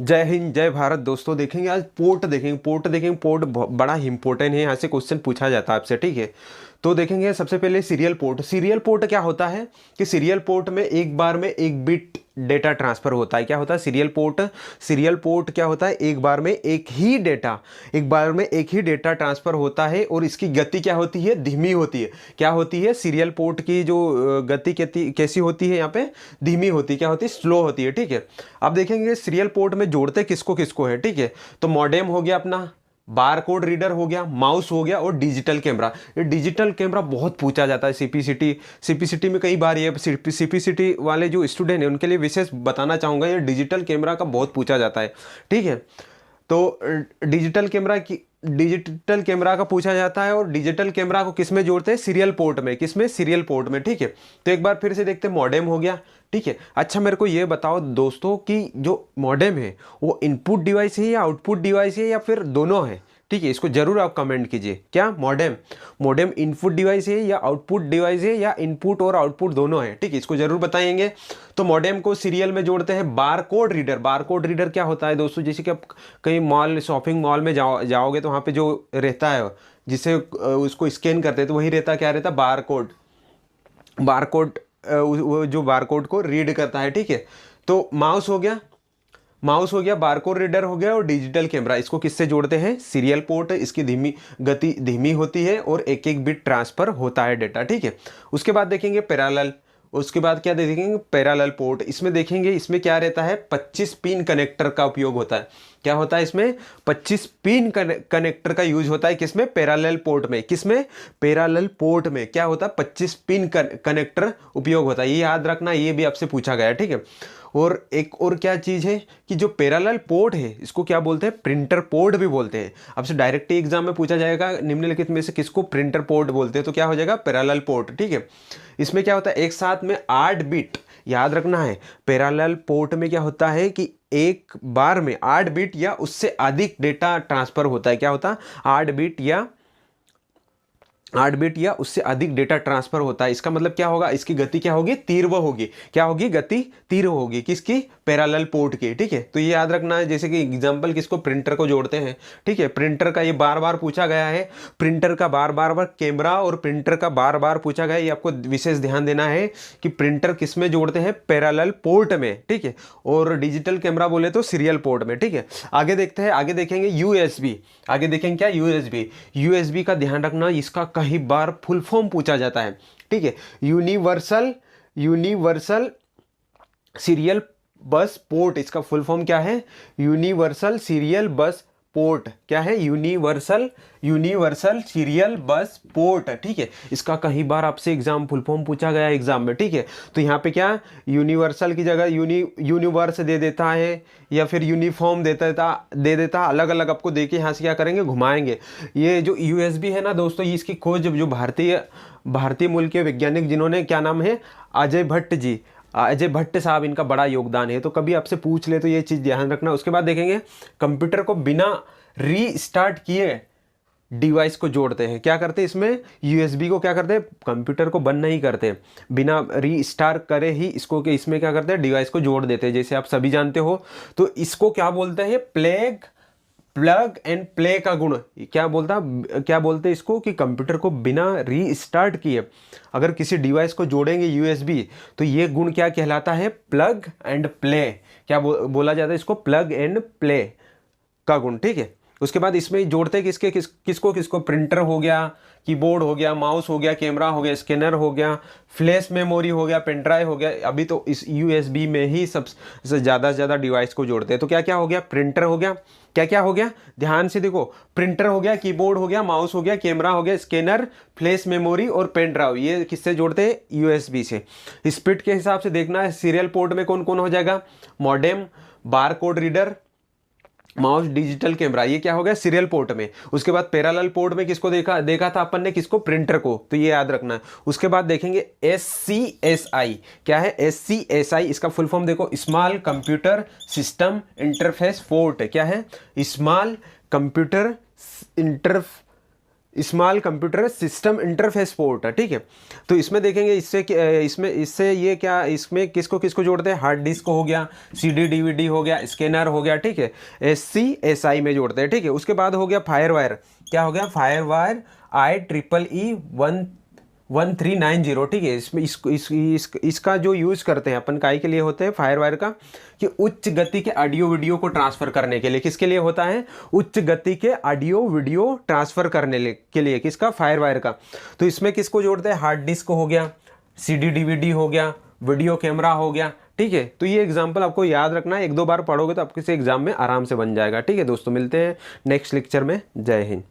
जय हिंद जय भारत दोस्तों। देखेंगे आज पोर्ट बड़ा इंपॉर्टेंट है। यहाँ से क्वेश्चन पूछा जाता है आपसे, ठीक है। तो देखेंगे सबसे पहले सीरियल पोर्ट क्या होता है कि सीरियल पोर्ट में एक बार में एक बिट डेटा ट्रांसफर होता है। क्या होता है सीरियल पोर्ट क्या होता है, एक बार में एक ही डेटा ट्रांसफर होता है और इसकी गति क्या होती है, धीमी होती है। क्या होती है, सीरियल पोर्ट की जो गति कैसी होती है, यहाँ पे धीमी होती है। क्या होती है, स्लो होती है, ठीक है। अब देखेंगे सीरियल पोर्ट में जोड़ते किसको किसको है, ठीक है। तो मॉडेम हो गया अपना, बार कोड रीडर हो गया, माउस हो गया और डिजिटल कैमरा। ये डिजिटल कैमरा बहुत पूछा जाता है सीपीसीटी में कई बार। ये सीपीसीटी वाले जो स्टूडेंट हैं उनके लिए विशेष बताना चाहूँगा, ये डिजिटल कैमरा का बहुत पूछा जाता है, ठीक है। तो डिजिटल कैमरा का पूछा जाता है और डिजिटल कैमरा को किस में जोड़ते हैं, सीरियल पोर्ट में, ठीक है। तो एक बार फिर से देखते हैं, मॉडेम हो गया, ठीक है। अच्छा मेरे को ये बताओ दोस्तों कि जो मॉडेम है वो इनपुट डिवाइस है या आउटपुट डिवाइस है या फिर दोनों है, ठीक है। इसको जरूर आप कमेंट कीजिए। क्या मॉडेम इनपुट डिवाइस है या आउटपुट डिवाइस है या इनपुट और आउटपुट दोनों है, ठीक है। इसको जरूर बताएंगे। तो मॉडेम को सीरियल में जोड़ते हैं बार कोड रीडर क्या होता है दोस्तों, जैसे कि आप कहीं शॉपिंग मॉल में जाओगे तो वहाँ पे जो रहता है जिसे उसको स्कैन करते हैं तो वही रहता, क्या रहता, बार कोड वो जो बार कोड को रीड करता है, ठीक है। तो माउस हो गया, बारकोड रीडर हो गया और डिजिटल कैमरा, इसको किससे जोड़ते हैं, सीरियल पोर्ट। इसकी गति धीमी होती है और एक एक बिट ट्रांसफर होता है डेटा, ठीक है। उसके बाद देखेंगे पैरेलल पोर्ट। इसमें देखेंगे, इसमें क्या रहता है, 25 पिन कनेक्टर का उपयोग होता है। क्या होता है इसमें, 25 पिन कनेक्टर का यूज होता है। किसमें, पैरेलल पोर्ट में क्या होता है, 25 पिन कनेक्टर उपयोग होता है। ये याद रखना, ये भी आपसे पूछा गया है, ठीक है। और एक और क्या चीज़ है कि जो पैरेलल पोर्ट है इसको क्या बोलते हैं, प्रिंटर पोर्ट भी बोलते हैं। आपसे डायरेक्ट एग्जाम में पूछा जाएगा निम्नलिखित में से किसको प्रिंटर पोर्ट बोलते हैं, तो क्या हो जाएगा, पैरेलल पोर्ट, ठीक है। इसमें क्या होता है, एक साथ में 8 बिट, याद रखना है, पैरेलल पोर्ट में क्या होता है कि एक बार में 8 बिट या उससे अधिक डेटा ट्रांसफर होता है। क्या होता है, 8 बिट या उससे अधिक डेटा ट्रांसफर होता है। इसका मतलब क्या होगा, इसकी गति क्या होगी, तीव्र होगी। क्या होगी, गति तीव्र होगी, किसकी, पैरेलल पोर्ट की, ठीक है। तो ये याद रखना है। जैसे कि एग्जांपल किसको, प्रिंटर को जोड़ते हैं, ठीक है। प्रिंटर का ये बार बार पूछा गया है, प्रिंटर का बार बार कैमरा और प्रिंटर का बार बार पूछा गया है। ये आपको विशेष ध्यान देना है कि प्रिंटर किस में जोड़ते हैं, पैरेलल पोर्ट में, ठीक है। और डिजिटल कैमरा बोले तो सीरियल पोर्ट में, ठीक है। आगे देखते हैं, आगे देखेंगे यूएसबी। आगे देखेंगे क्या, यूएसबी का ध्यान रखना, इसका कई बार फुल फॉर्म पूछा जाता है, ठीक है। यूनिवर्सल सीरियल बस पोर्ट, इसका फुल फॉर्म क्या है, यूनिवर्सल सीरियल बस पोर्ट। क्या है, यूनिवर्सल सीरियल बस पोर्ट, ठीक है। इसका कई बार आपसे फुल फॉर्म पूछा गया एग्जाम में, ठीक है। तो यहाँ पे क्या, यूनिवर्सल की जगह यूनिवर्स दे देता है या फिर यूनिफॉर्म दे देता, अलग अलग आपको देके यहाँ से क्या करेंगे, घुमाएंगे। ये जो यूएसबी है ना दोस्तों, इसकी खोज जो भारतीय मूल के वैज्ञानिक जिन्होंने, क्या नाम है, अजय भट्ट साहब, इनका बड़ा योगदान है। तो कभी आपसे पूछ ले तो ये चीज़ ध्यान रखना। उसके बाद देखेंगे, कंप्यूटर को बिना रीस्टार्ट किए डिवाइस को जोड़ते हैं। क्या करते हैं इसमें, यूएसबी को क्या करते हैं, कंप्यूटर को बंद नहीं करते, बिना रीस्टार्ट करे ही इसमें क्या करते हैं, डिवाइस को जोड़ देते हैं, जैसे आप सभी जानते हो। तो इसको क्या बोलते हैं, प्लग एंड प्ले का गुण। क्या बोलते हैं इसको कि कंप्यूटर को बिना रीस्टार्ट किए अगर किसी डिवाइस को जोड़ेंगे यूएसबी, तो ये गुण क्या कहलाता है, प्लग एंड प्ले। क्या बोला जाता है इसको, प्लग एंड प्ले का गुण, ठीक है। उसके बाद इसमें जोड़ते किसको, प्रिंटर हो गया, कीबोर्ड हो गया, माउस हो गया, कैमरा हो गया, स्कैनर हो गया, फ्लैश मेमोरी हो गया, पेन ड्राइव हो गया। अभी तो इस यूएसबी में ही सबसे ज़्यादा से ज़्यादा डिवाइस को जोड़ते हैं। तो क्या क्या हो गया, प्रिंटर हो गया, क्या हो गया, ध्यान से देखो, प्रिंटर हो गया, कीबोर्ड हो गया, माउस हो गया, कैमरा हो गया, स्कैनर, फ्लैश मेमोरी और पेन ड्राइव, ये किससे जोड़ते हैं, यूएसबी से। स्पीड के हिसाब से देखना है, सीरियल पोर्ट में कौन कौन हो जाएगा, modem, bar code reader, mouse, digital camera, ये क्या हो गया, सीरियल पोर्ट में। उसके बाद पैरेलल पोर्ट में किसको देखा था अपन ने, किसको, प्रिंटर को, तो ये याद रखना है। उसके बाद देखेंगे SCSI। क्या है SCSI, इसका फुल फॉर्म देखो, small computer system interface port. क्या है, small computer small computer system interface port है, ठीक है। तो इसमें देखेंगे इससे ये क्या, इसमें किसको किसको जोड़ते हैं, हार्ड डिस्क हो गया, सीडी डीवीडी हो गया, स्कैनर हो गया, ठीक है, SCSI में जोड़ते हैं, ठीक है। उसके बाद हो गया फायर वायर, क्या हो गया, फायर वायर IEEE 1390, ठीक है। इसमें इसका जो यूज़ करते हैं अपन काय के लिए होते हैं फायर वायर का, कि उच्च गति के ऑडियो वीडियो को ट्रांसफ़र करने के लिए, किसके लिए होता है, उच्च गति के ऑडियो वीडियो ट्रांसफ़र करने के लिए, किसका, फायर वायर का। तो इसमें किसको जोड़ते हैं, हार्ड डिस्क हो गया, CD DVD हो गया, वीडियो कैमरा हो गया, ठीक है। तो ये एग्जाम्पल आपको याद रखना है, 1-2 बार पढ़ोगे तो आपके एग्जाम में आराम से बन जाएगा, ठीक है दोस्तों। मिलते हैं नेक्स्ट लेक्चर में, जय हिंद।